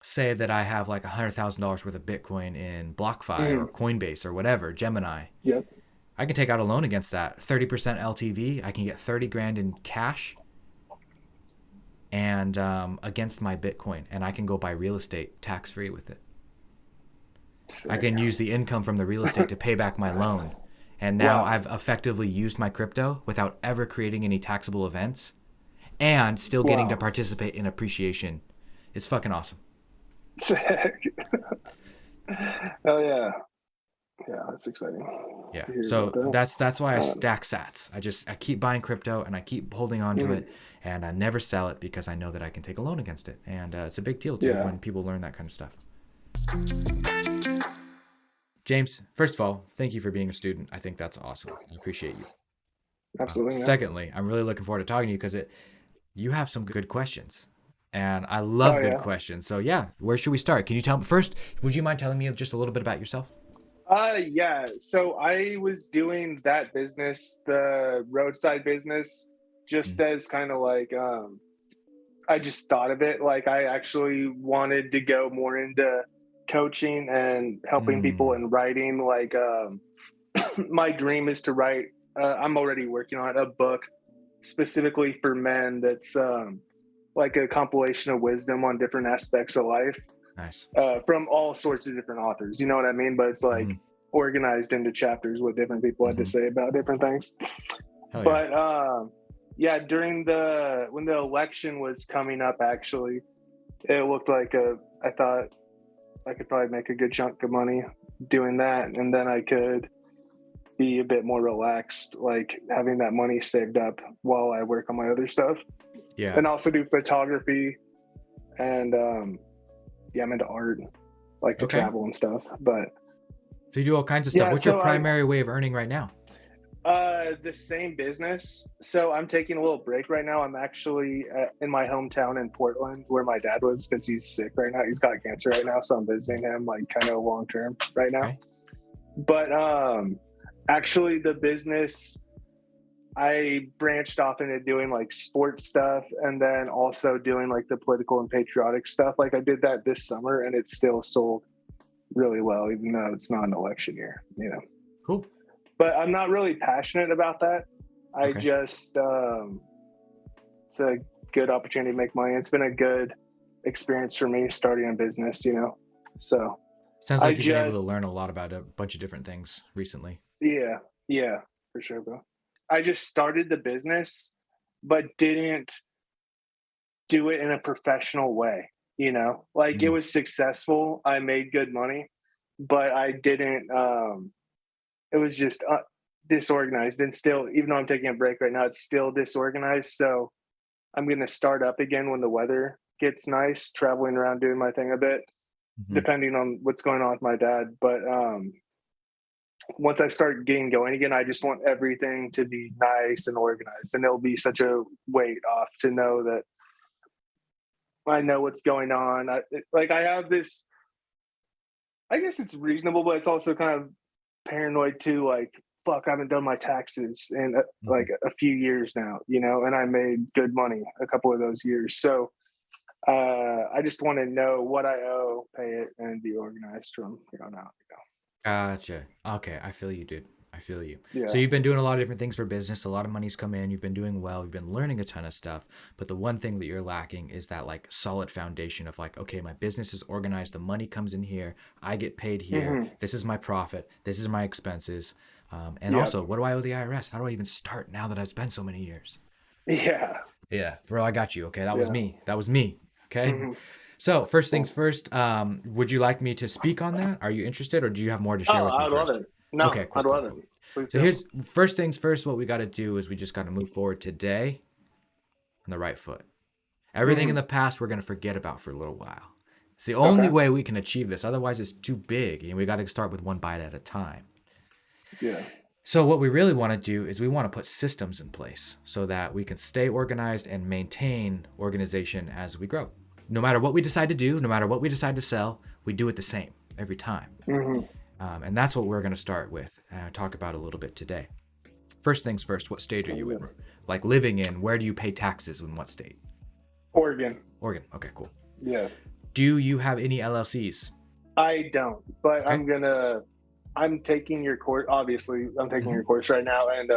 say that I have like $100,000 worth of Bitcoin in BlockFi or Mm. Coinbase or whatever, Gemini. Yep. I can take out a loan against that. 30% LTV. I can get 30 grand in cash and against my Bitcoin, and I can go buy real estate tax free with it. I Sick. can use the income from the real estate to pay back my loan. And now Wow. I've effectively used my crypto without ever creating any taxable events and still getting to Wow. participate in appreciation. It's fucking awesome. Sick. Oh yeah. Yeah, that's exciting Yeah. to hear about So that. that's why I stack sats. I keep buying crypto and I keep holding on to Mhm. it and I never sell it because I know that I can take a loan against it. And it's a big deal too Yeah. when people learn that kind of stuff. James, first of all, thank you for being a student. I think that's awesome. I appreciate you. Absolutely. Yeah. Secondly, I'm really looking forward to talking to you because you have some good questions. And I Oh love good yeah. questions. So yeah, where should we start? Can you tell me first, would you mind telling me just a little bit about yourself? Yeah. So I was doing that business, the roadside business, just Mm. as kind of like I just thought of it. Like I actually wanted to go more into coaching and helping people Mm. in writing. Like my dream is to write. I'm already working on a book specifically for men. That's like a compilation of wisdom on different aspects of life Nice. from all sorts of different authors. You know what I mean? But it's like Mm-hmm. organized into chapters what different people had to Mm-hmm. say about different things. Hell yeah. But yeah, during when the election was coming up, actually, it looked like I thought I could probably make a good chunk of money doing that, and then I could be a bit more relaxed, like having that money saved up while I work on my other stuff, Yeah. and also do photography, and yeah, I'm into art, like to Okay. travel and stuff. But So you do all kinds of stuff. yeah, What's your so primary way of earning right now? the same business. So I'm taking a little break right now. I'm actually in my hometown in Portland, where my dad lives, because he's sick right now. He's got cancer right now, so I'm visiting him, like kind of long term right now. Okay. But actually, the business, I branched off into doing like sports stuff, and then also doing like the political and patriotic stuff. Like I did that this summer, and it still sold really well, even though it's not an election year, you know. Cool. But I'm not really passionate about that. I Okay. just it's a good opportunity to make money. It's been a good experience for me starting a business, you know. So Sounds I like you've been able to just learn a lot about a bunch of different things recently. yeah, for sure, bro. I just started the business, but didn't do it in a professional way, you know. Like it Mm. was successful. I made good money, but I didn't it was just disorganized, and still, even though I'm taking a break right now, it's still disorganized. So I'm going to start up again when the weather gets nice, traveling around doing my thing a bit, Mm-hmm. depending on what's going on with my dad. But once I start getting going again, I just want everything to be nice and organized, and it'll be such a weight off to know that I know what's going on. I have this, I guess it's reasonable, but it's also kind of paranoid too. Like, fuck, I haven't done my taxes in Mm-hmm. like a few years now, you know, and I made good money a couple of those years. So I just want to know what I owe, pay it, and be organized from here on out. Gotcha. Okay, I feel you, dude. I feel you. You know? So you've been doing a lot of different things for business. A lot of money's come in. You've been doing well. You've been learning a ton of stuff. But the one thing that you're lacking is that like solid foundation of like, okay, my business is organized. The money comes in here. I get paid Yeah. here. This is my profit. This is my expenses. And Yeah. also, what do I owe the IRS? How do I even start now that I've spent so many years? Yeah. Yeah, bro, I got you. Okay, that was Yeah. me. That was me. Okay. Mhm. So first things Cool. first, would you like me to speak on that? Are you interested, or do you have more to share Oh, with me I'd love first? it. No, Okay, cool, I'd cool, love it. cool. Please So do. here's first things first. What we got to do is we just got to move forward today on the right foot. Everything in the past we're gonna forget about for a little while. It's the only Okay. way we can achieve this. Otherwise, it's too big, and we got to start with one bite at a time. Yeah. So what we really want to do is we want to put systems in place so that we can stay organized and maintain organization as we grow. No matter what we decide to do, no matter what we decide to sell, we do it the same every time. Hmm. And that's what we're going to start with and talk about a little bit today. First things first, what state are you in? Like living in, where do you pay taxes in what state? Oregon. Oregon. Okay, cool. Yeah. Do you have any LLCs? I don't, but Okay. I'm taking your course. Obviously, I'm taking Hmm. your course right now, and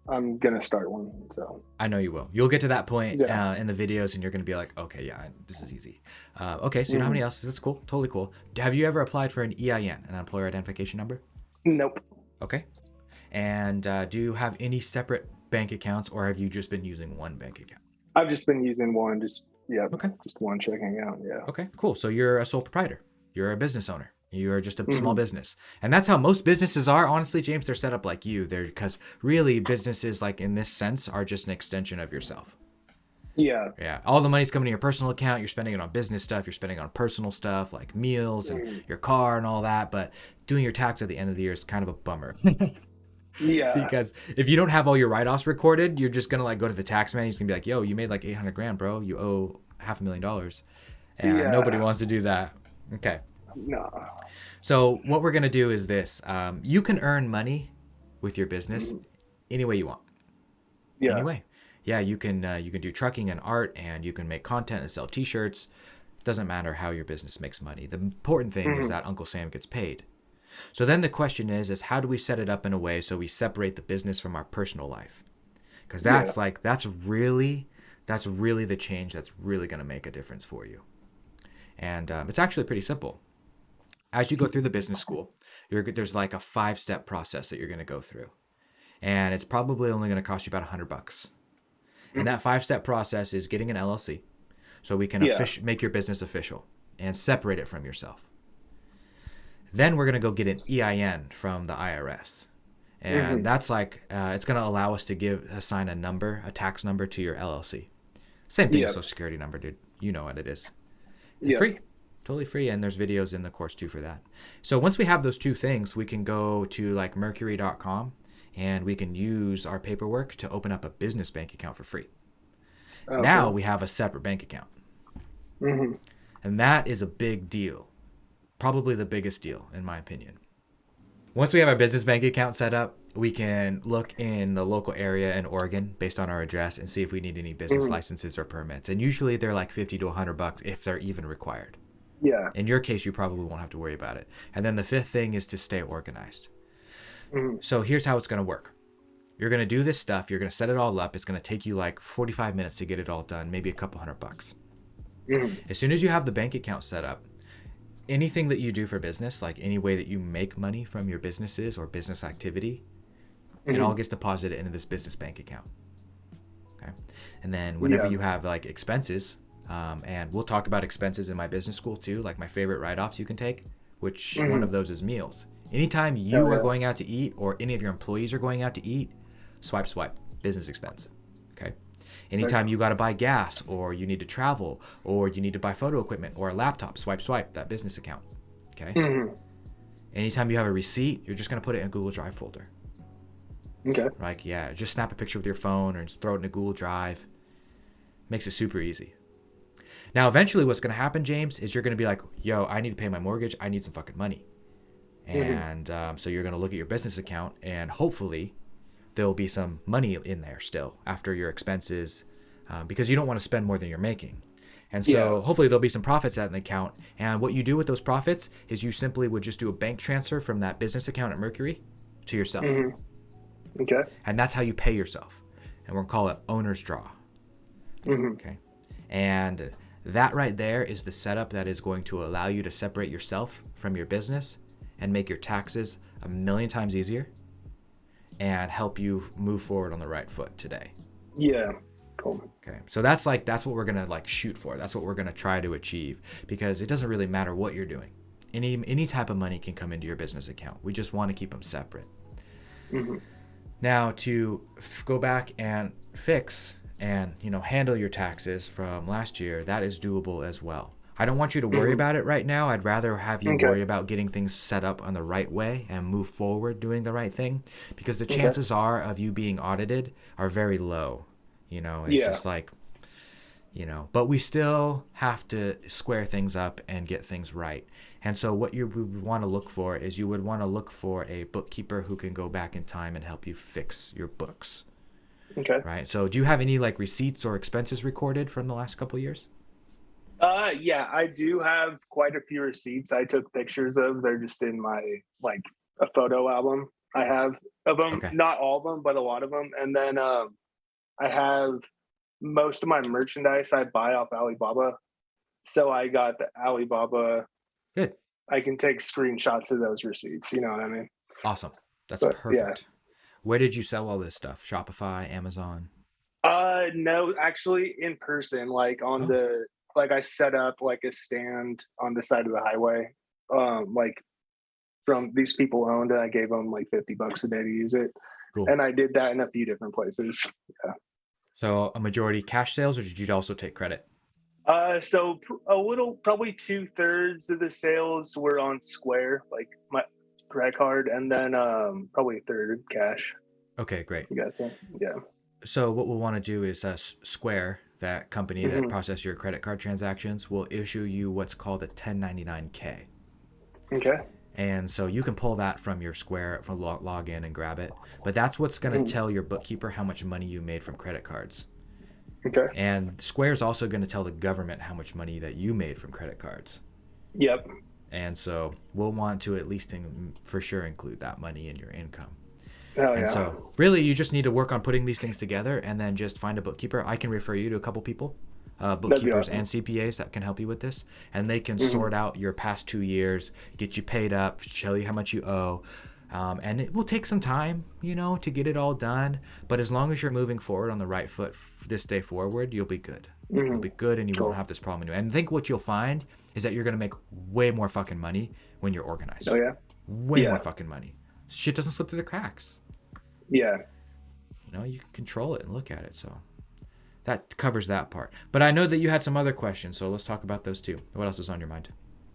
I'm gonna start one. So I know you will. You'll get to that point yeah. in the videos, and you're going to be like, okay, yeah, this is easy. Okay, so you don't have Hmm. any else. That's cool. Totally cool. Have you ever applied for an EIN, an employer identification number? Nope. Okay. And do you have any separate bank accounts, or have you just been using one bank account? I've just been using one. Okay. Just one checking account. Yeah. Okay, cool. So you're a sole proprietor. You're a business owner. You're just a small Hmm. business. And that's how most businesses are. Honestly, James, they're set up like you. They're because really businesses like in this sense are just an extension of yourself. Yeah. Yeah. All the money's coming to your personal account. You're spending it on business stuff. You're spending it on personal stuff like meals and Mhm. your car and all that. But doing your tax at the end of the year is kind of a bummer. Yeah. Because if you don't have all your write-offs recorded, you're just gonna like go to the tax man. He's gonna be like, "Yo, you made like 800 grand, bro. You owe $500,000,000," and nobody Yeah. wants to do that. Okay. No. So what we're gonna do is this: you can earn money with your business Mhm. any way you want. Yeah. Anyway, yeah, you can do trucking and art, and you can make content and sell T-shirts. Doesn't matter how your business makes money. The important thing is Hmm. that Uncle Sam gets paid. So then the question is how do we set it up in a way so we separate the business from our personal life? Because Yeah. that's really the change that's really going to make a difference for you. And it's actually pretty simple. As you go through the business school, there's like a 5-step process that you're going to go through, and it's probably only going to cost you about $100. And Mhm. that 5-step process is getting an LLC, so we can Yeah. make your business official and separate it from yourself. Then we're going to go get an EIN from the IRS. And Hmm. that's like, it's going to allow us to assign a tax number to your LLC. Same thing as Yeah. social security number, dude. You know what it is. And Yeah. free, totally free. And there's videos in the course too for that. So once we have those two things, we can go to like mercury.com and we can use our paperwork to open up a business bank account for free. Okay. Now we have a separate bank account. Hmm. And that is a big deal. Probably the biggest deal, in my opinion. Once we have our business bank account set up, we can look in the local area in Oregon based on our address and see if we need any business Hmm. licenses or permits. And usually they're like 50 to $100 if they're even required. Yeah. In your case, you probably won't have to worry about it. And then the fifth thing is to stay organized. Hmm. So here's how it's going to work. You're going to do this stuff. You're going to set it all up. It's going to take you like 45 minutes to get it all done, maybe a couple $100. Hmm. As soon as you have the bank account set up, anything that you do for business, like any way that you make money from your businesses or business activity, it Hmm. all gets deposited into this business bank account. Okay. And then whenever Yeah. you have like expenses, and we'll talk about expenses in my business school too, like my favorite write-offs you can take, which one Hmm. of those is meals. Anytime Oh you are yeah. going out to eat or any of your employees are going out to eat, swipe, business expense. Okay. Right. Anytime you got to buy gas or you need to travel or you need to buy photo equipment or a laptop, swipe, that business account. Okay. Hmm. Anytime you have a receipt, you're just going to put it in a Google Drive folder. Okay. Like, yeah, just snap a picture with your phone or just throw it in a Google Drive. Makes it super easy. Now, eventually, what's going to happen, James, is you're going to be like, yo, I need to pay my mortgage. I need some fucking money. Hmm. And so you're going to look at your business account, and hopefully, there'll be some money in there still after your expenses, because you don't want to spend more than you're making. And Yeah. so hopefully there'll be some profits at the account. And what you do with those profits is you simply would just do a bank transfer from that business account at Mercury to yourself. Hmm. Okay. And that's how you pay yourself. And we're going to call it owner's draw. Hmm. Okay. And that right there is the setup that is going to allow you to separate yourself from your business and make your taxes a million times easier and help you move forward on the right foot today. Yeah. Cool. Okay. So that's what we're going to like shoot for. That's what we're going to try to achieve, because it doesn't really matter what you're doing. Any type of money can come into your business account. We just want to keep them separate. Hmm. Now to go back and fix and handle your taxes from last year, that is doable as well. I don't want you to worry Hmm. about it right now. I'd rather have you Okay. worry about getting things set up on the right way and move forward doing the right thing, because the Okay. chances are of you being audited are very low. It's Yeah. just like, but we still have to square things up and get things right. And so what you would want to look for is you would want to look for a bookkeeper who can go back in time and help you fix your books. Okay. Right. So do you have any like receipts or expenses recorded from the last couple of years? Yeah, I do have quite a few receipts I took pictures of. They're just in my, like, a photo album I have of them. Okay, Not all of them, but a lot of them. And then I have most of my merchandise I buy off Alibaba. So I got the Alibaba. good, I can take screenshots of those receipts. You know what I mean? awesome. That's But yeah. perfect. Where did you sell all this stuff? Shopify, Amazon? No, actually in person, like on Oh, the, like I set up like a stand on the side of the highway. Like from these people owned, and I gave them like $50 a day to use it. cool. And I did that in a few different places. Yeah. So a majority cash sales, or did you also take credit? So a little, probably 2/3 of the sales were on Square, like my credit card, and then probably a third cash. Okay, great. You guys, yeah. So what we'll want to do is Square, that company that Hmm. process your credit card transactions, will issue you what's called a 1099-K. Okay. And so you can pull that from your Square, from log in and grab it. But that's what's going to Mm. tell your bookkeeper how much money you made from credit cards. Okay. And Square's also going to tell the government how much money that you made from credit cards. Yep. And so we'll want to at least for sure include that money in your income. Hell And yeah. so really you just need to work on putting these things together and then just find a bookkeeper. I can refer you to a couple people, That'd be bookkeepers awesome. and CPAs that can help you with this. And they can Hmm. sort out your past 2 years, get you paid up, show you how much you owe. And it will take some time, to get it all done. But as long as you're moving forward on the right foot this day forward, you'll be good. You'll Hmm. be good and you won't Cool. have this problem anymore. And I think what you'll find is that you're going to make way more fucking money when you're organized. Oh yeah. Way more Yeah. fucking money. Shit doesn't slip through the cracks. Yeah. You can control it and look at it. So that covers that part. But I know that you had some other questions, so let's talk about those too. What else is on your mind?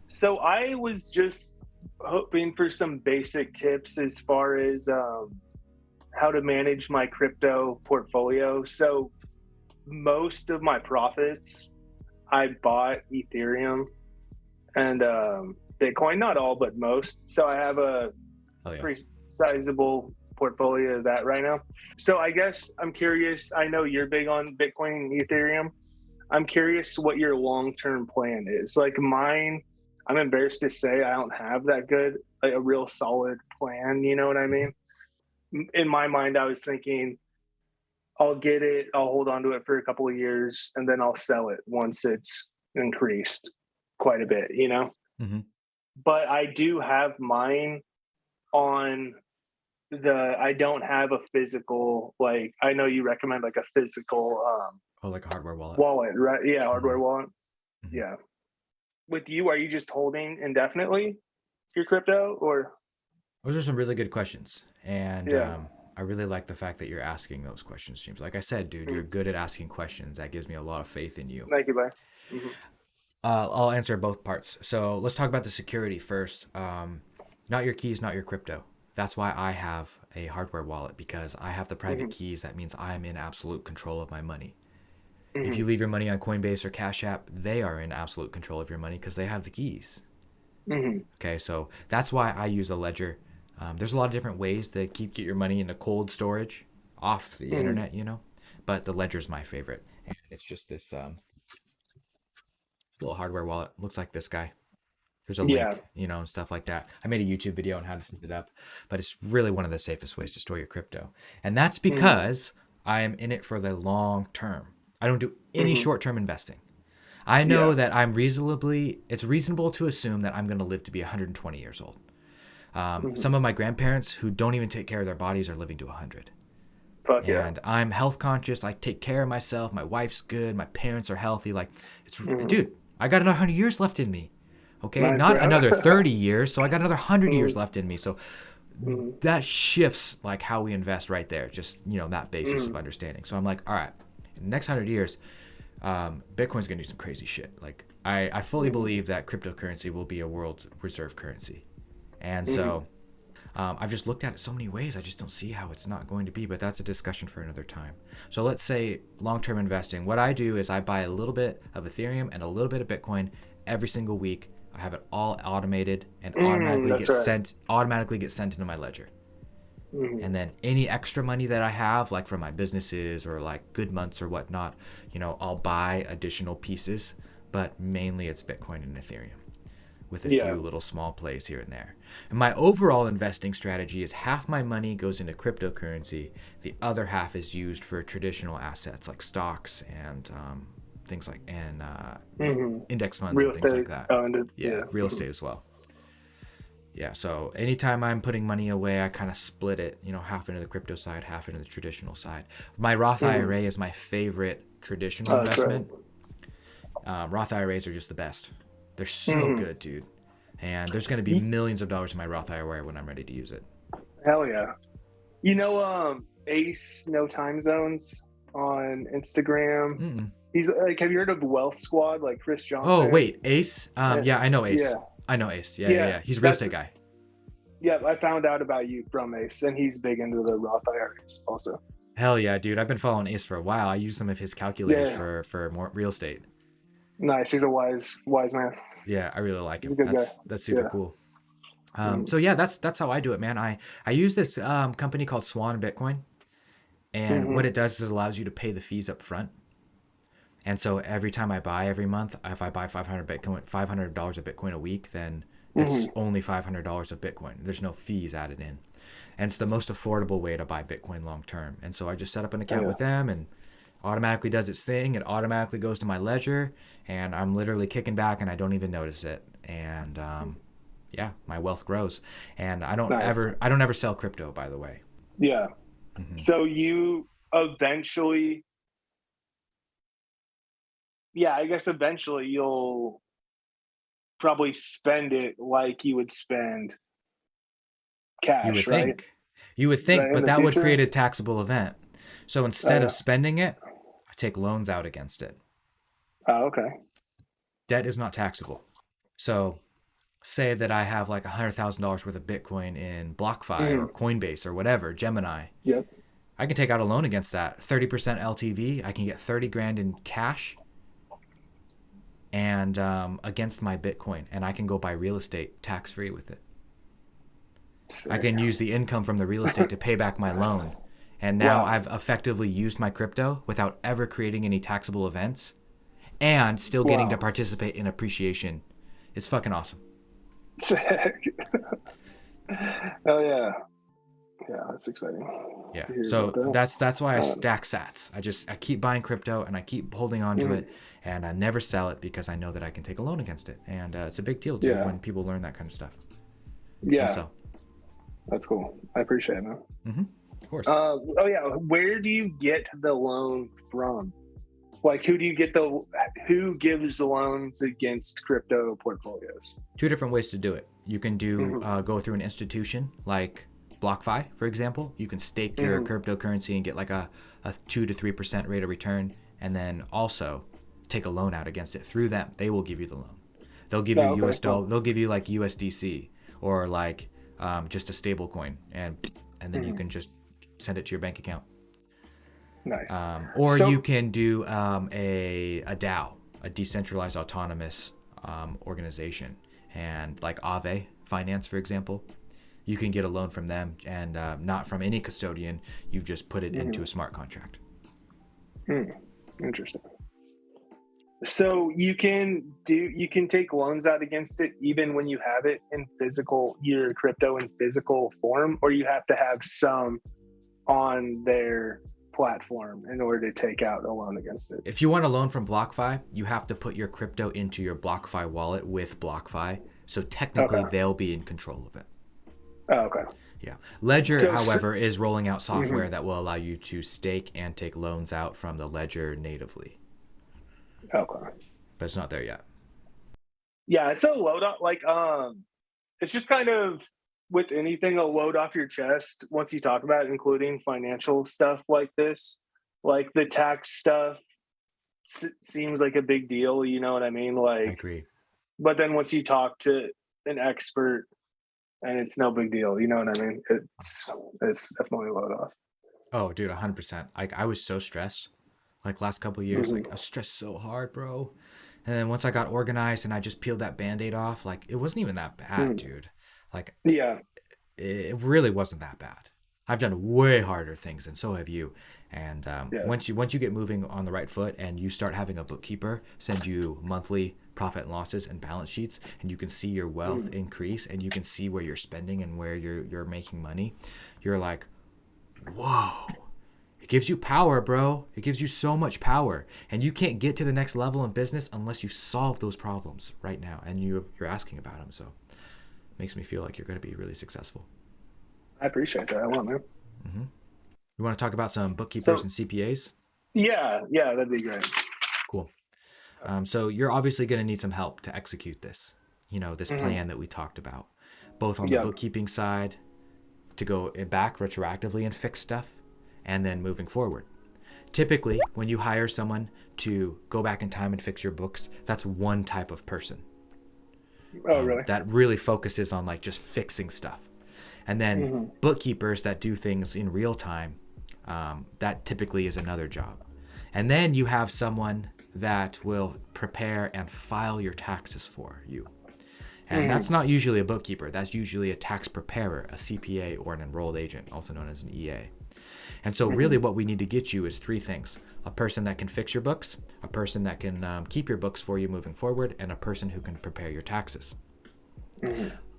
So I was just hoping for some basic tips as far as how to manage my crypto portfolio. So most of my profits, I bought Ethereum and Bitcoin, not all, but most. So I have a Oh yeah. pretty sizable portfolio of that right now. So I guess I'm curious. I know you're big on Bitcoin and Ethereum. I'm curious what your long-term plan is. Like mine, I'm embarrassed to say I don't have that good, like a real solid plan. You know what I mean? In my mind, I was thinking I'll get it, I'll hold on to it for a couple of years, and then I'll sell it once it's increased quite a bit, Mm-hmm. But I do have mine on I don't have a physical, like, I know you recommend like a physical Oh, like a hardware wallet. wallet, right? Yeah, hardware Mhm. wallet. Mhm. Yeah. With you, are you just holding indefinitely your crypto or? Those are some really good questions, and Yeah. I really like the fact that you're asking those questions, James. Like I said, dude, you're Mhm. good at asking questions. That gives me a lot of faith in you. Thank you, bye. Hmm. I'll answer both parts. So let's talk about the security first. Not your keys, not your crypto. That's why I have a hardware wallet, because I have the private Hmm. keys. That means I'm in absolute control of my money. If Hmm. you leave your money on Coinbase or Cash App, they are in absolute control of your money because they have the keys. Hmm. Okay, so that's why I use a ledger. There's a lot of different ways to get your money into cold storage off the Hmm. internet, but the ledger's my favorite. And it's just this little hardware wallet. Looks like this guy. There's a Yeah. link, and stuff like that. I made a YouTube video on how to set it up, but it's really one of the safest ways to store your crypto. And that's Hmm. because I am in it for the long term. I don't do any Hmm. short-term investing. I know Yeah. that it's reasonable to assume that I'm going to live to be 120 years old. Hmm. Some of my grandparents who don't even take care of their bodies are living to 100. Fuck yeah. And I'm health conscious. I take care of myself. My wife's good. My parents are healthy. Like, Hmm. dude, I got another 100 years left in me. Okay, Nice, not bro. another 30 years. So I got another 100 years left in me. So Hmm. that shifts like how we invest right there. Just, that basis of Hmm. understanding. So I'm like, all right, in the next 100 years, Bitcoin's gonna do some crazy shit. Like I fully Hmm. believe that cryptocurrency will be a world reserve currency, and Hmm. so I've just looked at it so many ways. I just don't see how it's not going to be. But that's a discussion for another time. So let's say long-term investing. What I do is I buy a little bit of Ethereum and a little bit of Bitcoin every single week. I have it all automated and That's right. automatically get sent into my ledger. Hmm. And then any extra money that I have, like from my businesses or like good months or whatnot, I'll buy additional pieces but mainly it's Bitcoin and Ethereum, with a Yeah. few little small plays here and there. And my overall investing strategy is half my money goes into cryptocurrency, the other half is used for traditional assets like stocks and things like index funds Real and things like estate. that. Oh, and Yeah, real estate as well. Yeah, so anytime I'm putting money away, I kind of split it, half into the crypto side, half into the traditional side. My Roth IRA is my favorite traditional Oh, that's right. investment. Roth IRAs are just the best. They're so good, dude. And there's going to be millions of dollars in my Roth IRA when I'm ready to use it. Hell yeah. Ace No Time Zones on Instagram. Mm-mm. He's like, have you heard of Wealth Squad, like Chris Johnson? Oh, wait, Ace? Yeah, I know Ace. Yeah. I know Ace. Yeah. He's a real estate guy. Yeah, I found out about you from Ace, and he's big into the Roth IRAs also. Hell yeah, dude. I've been following Ace for a while. I use some of his calculators for more real estate. Nice. He's a wise man. Yeah, I really like him. He's a good guy. That's super cool. So yeah, that's how I do it, man. I use this company called Swan Bitcoin, and what it does is it allows you to pay the fees up front. And so every time I buy every month, if I buy $500 of Bitcoin a week, then it's only $500 of Bitcoin. There's no fees added in. And it's the most affordable way to buy Bitcoin long term. And so I just set up an account with them, and automatically does its thing. It automatically goes to my ledger, and I'm literally kicking back and I don't even notice it. And yeah, my wealth grows. And I don't ever sell crypto, by the way. Yeah. So you eventually you'll probably spend it like you would spend cash, right? You would think, Right, but that would create a taxable event. So instead of spending it, I take loans out against it. Oh, okay. Debt is not taxable. So say that I have like $100,000 worth of Bitcoin in BlockFi or Coinbase or whatever, Gemini. Yep. I can take out a loan against that. 30% LTV. I can get 30 grand in cash and against my Bitcoin, and I can go buy real estate tax-free with it. Sick. I can use the income from the real estate to pay back my loan. And now I've effectively used my crypto without ever creating any taxable events and still getting to participate in appreciation. It's fucking awesome. Sick. Oh yeah. Yeah, that's exciting. Yeah. So that's why I stack sats. I keep buying crypto and I keep holding on to it, and I never sell it because I know that I can take a loan against it. And it's a big deal too when people learn that kind of stuff. Yeah. So that's cool. I appreciate it, man. Of course. Where do you get the loan from? Like, who gives the loans against crypto portfolios? Two different ways to do it. You can go through an institution like BlockFi, for example. You can stake your cryptocurrency and get like a 2 to 3% rate of return, and then also take a loan out against it through them. They will give you the loan. They'll give you US dollar. They'll give you like USDC or like just a stable coin, and then you can just send it to your bank account. Nice. You can do a DAO, a decentralized autonomous organization, and like Aave Finance, for example. You can get a loan from them, and not from any custodian. You just put it into a smart contract. Interesting. So you can take loans out against it even when you have it in your crypto in physical form, or you have to have some on their platform in order to take out a loan against it. If you want a loan from BlockFi, you have to put your crypto into your BlockFi wallet with BlockFi. So technically they'll be in control of it. Oh, okay. Yeah. Ledger, however, is rolling out software that will allow you to stake and take loans out from the Ledger natively. Okay. But it's not there yet. Yeah, it's a load up. Like, it's just kind of with anything, a load off your chest once you talk about it, including financial stuff like this. Like the tax stuff seems like a big deal. You know what I mean? Like, I agree. But then once you talk to an expert, and it's no big deal. You know what I mean? It's definitely a load off. Oh, dude, 100%. Like, I was so stressed. Like, last couple of years, like, I was stressed so hard, bro. And then once I got organized and I just peeled that Band-Aid off, like, it wasn't even that bad, dude. Like, yeah, it really wasn't that bad. I've done way harder things, and so have you. And Yeah. once you get moving on the right foot, and you start having a bookkeeper send you monthly profit and losses and balance sheets, and you can see your wealth increase, and you can see where you're spending and where you're making money, you're like, whoa. It gives you power, bro. It gives you so much power, and you can't get to the next level in business unless you solve those problems right now, and you're asking about them. So it makes me feel like you're going to be really successful. I appreciate that. I want, man. You want to talk about some bookkeepers So- and CPAs? Yeah, that'd be great. Cool. So you're obviously going to need some help to execute this, this plan that we talked about, both on the bookkeeping side to go back retroactively and fix stuff, and then moving forward. Typically, when you hire someone to go back in time and fix your books, that's one type of person. Oh, really? That really focuses on like just fixing stuff. And then bookkeepers that do things in real time, that typically is another job. And then you have someone that will prepare and file your taxes for you. And that's not usually a bookkeeper. That's usually a tax preparer, a CPA, or an enrolled agent, also known as an EA. And so really what we need to get you is three things: a person that can fix your books, a person that can keep your books for you moving forward, and a person who can prepare your taxes.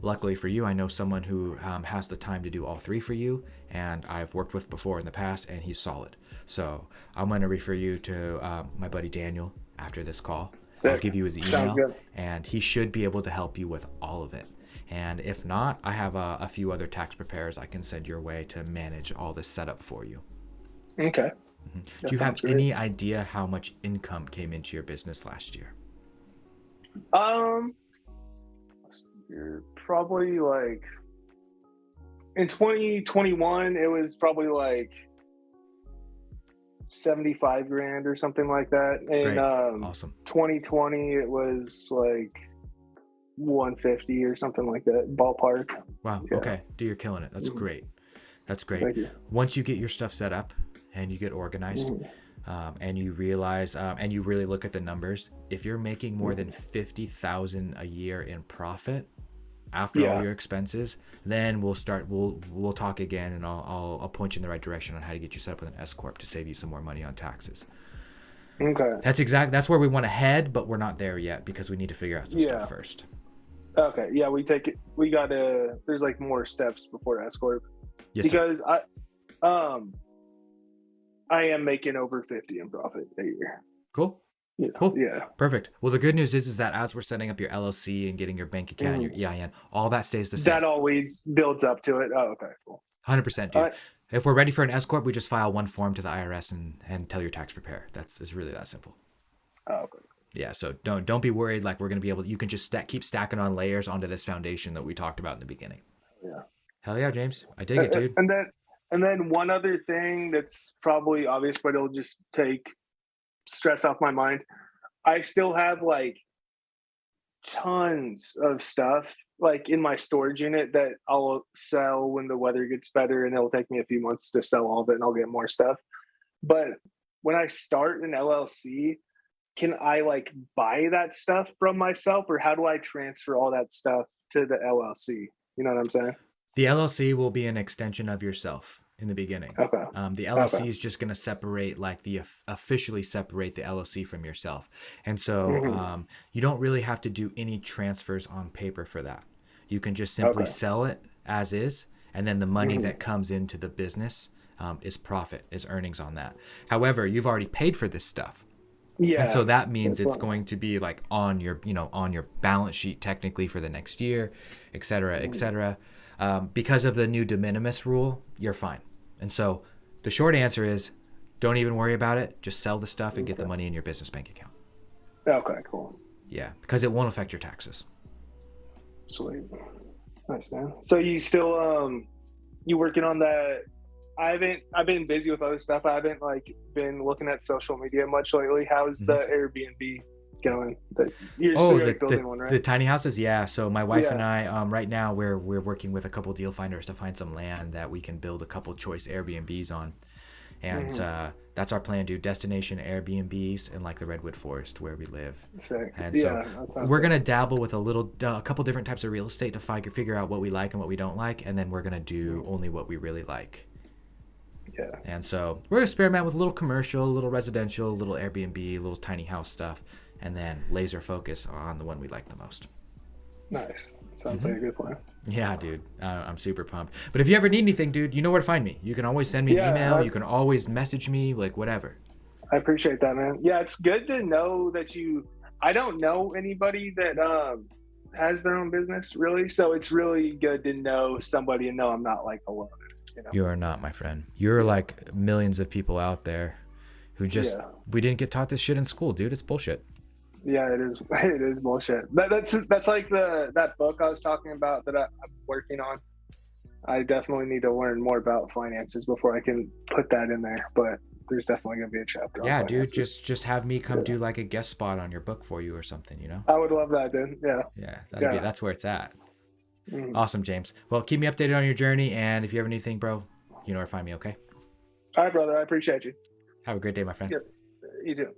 Luckily for you, I know someone who has the time to do all three for you, and I've worked with before in the past, and he's solid. So I'm going to refer you to my buddy Daniel after this call. I'll give you his email, and he should be able to help you with all of it. And if not, I have a few other tax preparers I can send your way to manage all this setup for you. Okay. Do you have any idea how much income came into your business last year? You're probably like in 2021, it was probably like 75 grand or something like that. And Awesome. 2020, it was like 150 or something like that, ballpark. Wow. Yeah. Okay. Dude, you're killing it. That's great. That's great. Thank you. Once you get your stuff set up and you get organized, and you realize, and you really look at the numbers, if you're making more than 50,000 a year in profit after all your expenses, then we'll talk again, and I'll point you in the right direction on how to get you set up with an S-Corp to save you some more money on taxes. Okay. That's where we want to head, but we're not there yet because we need to figure out some stuff first. Okay. Yeah, there's like more steps before S-Corp. Yes, because I am making over 50 in profit a year. Cool. Yeah. Cool. Yeah. Perfect. Well, the good news is that as we're setting up your LLC and getting your bank account, your EIN, all that stays the same. That always builds up to it. Oh, okay. Cool. 100%, dude. If we're ready for an S-Corp, we just file one form to the IRS and tell your tax preparer. It's really that simple. Oh, okay. Yeah, so don't be worried like we're going to be able to, you can just keep stacking on layers onto this foundation that we talked about in the beginning. Yeah. Hell yeah, James. I dig it, dude. And then one other thing that's probably obvious, but it'll just take stress off my mind. I still have like tons of stuff like in my storage unit that I'll sell when the weather gets better, and it'll take me a few months to sell all of it and I'll get more stuff. But when I start an LLC, can I like buy that stuff from myself, or how do I transfer all that stuff to the LLC? You know what I'm saying? The LLC will be an extension of yourself in the beginning. Okay. The LLC is just going to separate, officially separate the LLC from yourself. And so you don't really have to do any transfers on paper for that. You can just simply sell it as is. And then the money that comes into the business is profit, is earnings on that. However, you've already paid for this stuff. Yeah. And so that means it's going to be like on your balance sheet technically for the next year, et cetera, et cetera. Because of the new de minimis rule, you're fine. And so the short answer is don't even worry about it. Just sell the stuff and get the money in your business bank account. Okay, cool. Yeah, because it won't affect your taxes. Sweet. Nice, man. So you still you working on that? I've been busy with other stuff. I haven't been looking at social media much lately. How's the Airbnb going? You're still building one, right? The tiny houses, yeah. So my wife and I, right now we're working with a couple deal finders to find some land that we can build a couple choice Airbnbs on, and that's our plan. Do destination Airbnbs in like the Redwood Forest where we live. Sick. And so we're gonna dabble with a couple different types of real estate to figure out what we like and what we don't like, and then we're gonna do only what we really like. Yeah. And so we're experiment with a little commercial, a little residential, a little Airbnb, a little tiny house stuff, and then laser focus on the one we like the most. Nice. Sounds like a good plan. Yeah, dude. I'm super pumped. But if you ever need anything, dude, you know where to find me. You can always send me an email. You can always message me, like whatever. I appreciate that, man. Yeah, it's good to know that I don't know anybody that has their own business, really. So it's really good to know somebody and know I'm not like alone. You know? You are not, my friend. You're like millions of people out there who just, we didn't get taught this shit in school, dude. It's bullshit. Yeah, it is. It is bullshit. That's like that book I was talking about that I'm working on. I definitely need to learn more about finances before I can put that in there. But there's definitely gonna be a chapter. Yeah, on dude. Just have me come do like a guest spot on your book for you or something. You know. I would love that, dude. Yeah. Yeah, that's where it's at. Awesome, James. Well, keep me updated on your journey, and if you have anything, bro, you know where to find me. Okay. All right, brother. I appreciate you. Have a great day, my friend. Yep. You too.